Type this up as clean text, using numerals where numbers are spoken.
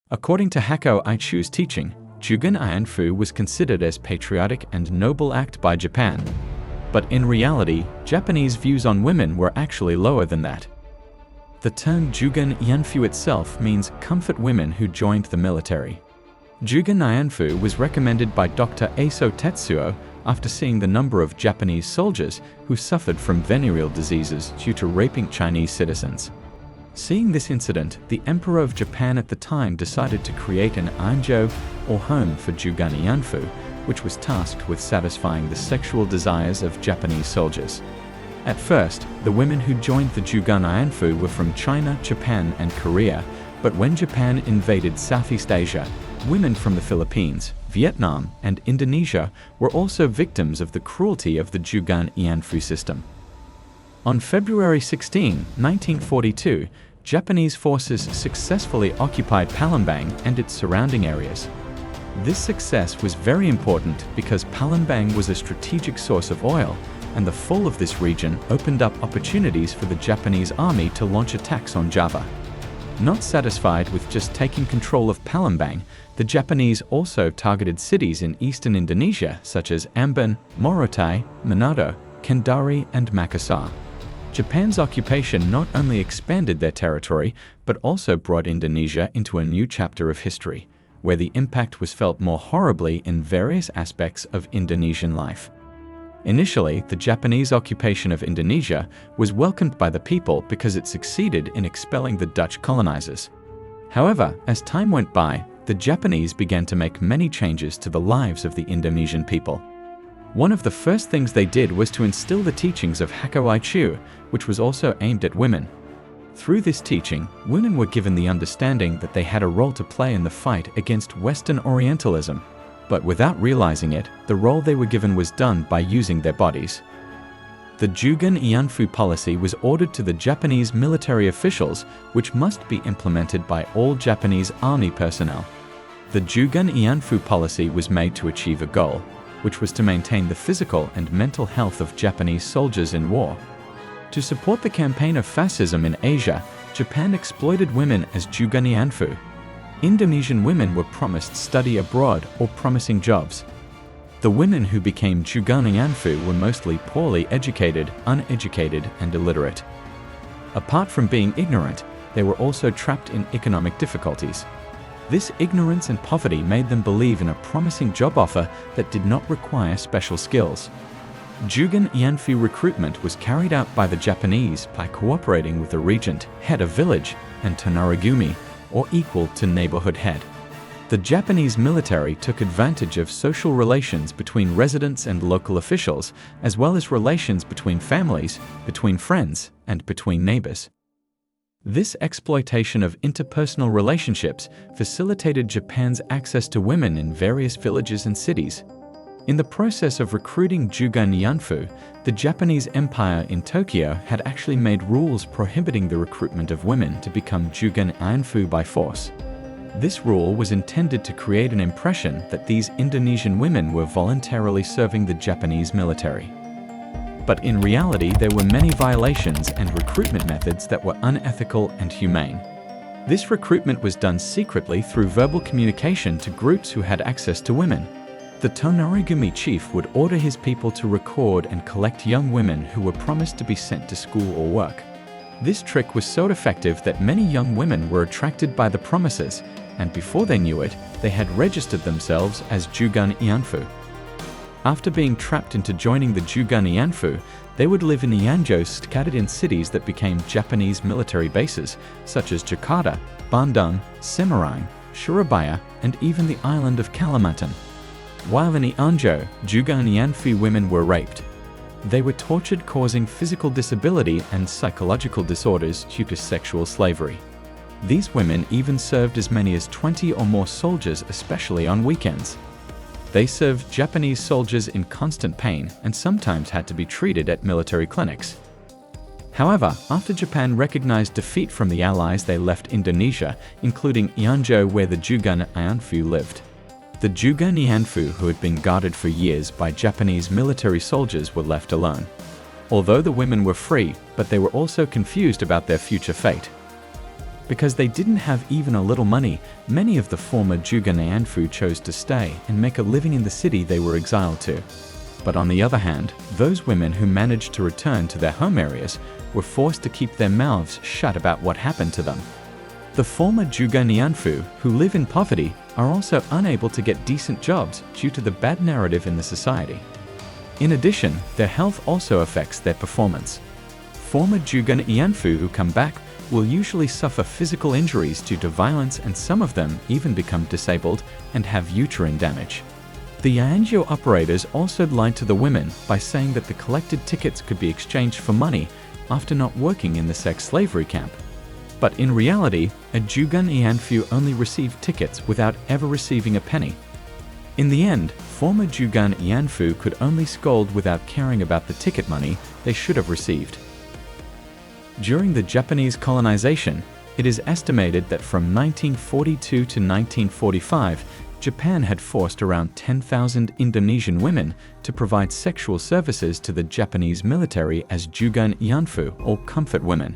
According to Hako Aichu's teaching, jugun ianfu was considered as patriotic and noble act by Japan. But in reality, Japanese views on women were actually lower than that. The term jugun ianfu itself means comfort women who joined the military. Jugun ianfu was recommended by Dr. Eiso Tetsuo after seeing the number of Japanese soldiers who suffered from venereal diseases due to raping Chinese citizens. Seeing this incident, the Emperor of Japan at the time decided to create an ianjo, or home for jugun ianfu, which was tasked with satisfying the sexual desires of Japanese soldiers. At first, the women who joined the jugun ianfu were from China, Japan, and Korea, but when Japan invaded Southeast Asia, women from the Philippines, Vietnam, and Indonesia were also victims of the cruelty of the jugun ianfu system. On February 16, 1942, Japanese forces successfully occupied Palembang and its surrounding areas. This success was very important because Palembang was a strategic source of oil, and the fall of this region opened up opportunities for the Japanese army to launch attacks on Java. Not satisfied with just taking control of Palembang, the Japanese also targeted cities in eastern Indonesia such as Ambon, Morotai, Manado, Kendari, and Makassar. Japan's occupation not only expanded their territory, but also brought Indonesia into a new chapter of history, where the impact was felt more horribly in various aspects of Indonesian life. Initially, the Japanese occupation of Indonesia was welcomed by the people because it succeeded in expelling the Dutch colonizers. However, as time went by, the Japanese began to make many changes to the lives of the Indonesian people. One of the first things they did was to instill the teachings of Hako Aichu, which was also aimed at women. Through this teaching, women were given the understanding that they had a role to play in the fight against Western Orientalism, but without realizing it, the role they were given was done by using their bodies. The jugun ianfu policy was ordered to the Japanese military officials, which must be implemented by all Japanese army personnel. The jugun ianfu policy was made to achieve a goal, which was to maintain the physical and mental health of Japanese soldiers in war. To support the campaign of fascism in Asia, Japan exploited women as jugun ianfu. Indonesian women were promised study abroad or promising jobs. The women who became jugun ianfu were mostly poorly educated, uneducated, and illiterate. Apart from being ignorant, they were also trapped in economic difficulties. This ignorance and poverty made them believe in a promising job offer that did not require special skills. Jugun ianfu recruitment was carried out by the Japanese by cooperating with the regent, head of village, and tonarigumi, or equal to neighborhood head. The Japanese military took advantage of social relations between residents and local officials, as well as relations between families, between friends, and between neighbors. This exploitation of interpersonal relationships facilitated Japan's access to women in various villages and cities. In the process of recruiting jugun ianfu, the Japanese Empire in Tokyo had actually made rules prohibiting the recruitment of women to become jugun ianfu by force. This rule was intended to create an impression that these Indonesian women were voluntarily serving the Japanese military. But in reality, there were many violations and recruitment methods that were unethical and humane. This recruitment was done secretly through verbal communication to groups who had access to women. The tonarigumi chief would order his people to record and collect young women who were promised to be sent to school or work. This trick was so effective that many young women were attracted by the promises, and before they knew it, they had registered themselves as jugun ianfu. After being trapped into joining the jugun ianfu, they would live in ianjos scattered in cities that became Japanese military bases, such as Jakarta, Bandung, Semarang, Surabaya, and even the island of Kalimantan. While in ianjo, jugun ianfu women were raped. They were tortured, causing physical disability and psychological disorders due to sexual slavery. These women even served as many as 20 or more soldiers, especially on weekends. They served Japanese soldiers in constant pain and sometimes had to be treated at military clinics. However, after Japan recognized defeat from the Allies, they left Indonesia, including Ianjo, where the jugun ianfu lived. The jugun ianfu, who had been guarded for years by Japanese military soldiers, were left alone. Although the women were free, but they were also confused about their future fate. Because they didn't have even a little money, many of the former jugun ianfu chose to stay and make a living in the city they were exiled to. But on the other hand, those women who managed to return to their home areas were forced to keep their mouths shut about what happened to them. The former jugun ianfu, who live in poverty, are also unable to get decent jobs due to the bad narrative in the society. In addition, their health also affects their performance. Former jugun ianfu who come back will usually suffer physical injuries due to violence, and some of them even become disabled and have uterine damage. The ianjo operators also lied to the women by saying that the collected tickets could be exchanged for money after not working in the sex slavery camp. But in reality, a jugun ianfu only received tickets without ever receiving a penny. In the end, former jugun ianfu could only scold without caring about the ticket money they should have received. During the Japanese colonization, it is estimated that from 1942 to 1945, Japan had forced around 10,000 Indonesian women to provide sexual services to the Japanese military as jugun ianfu, or comfort women.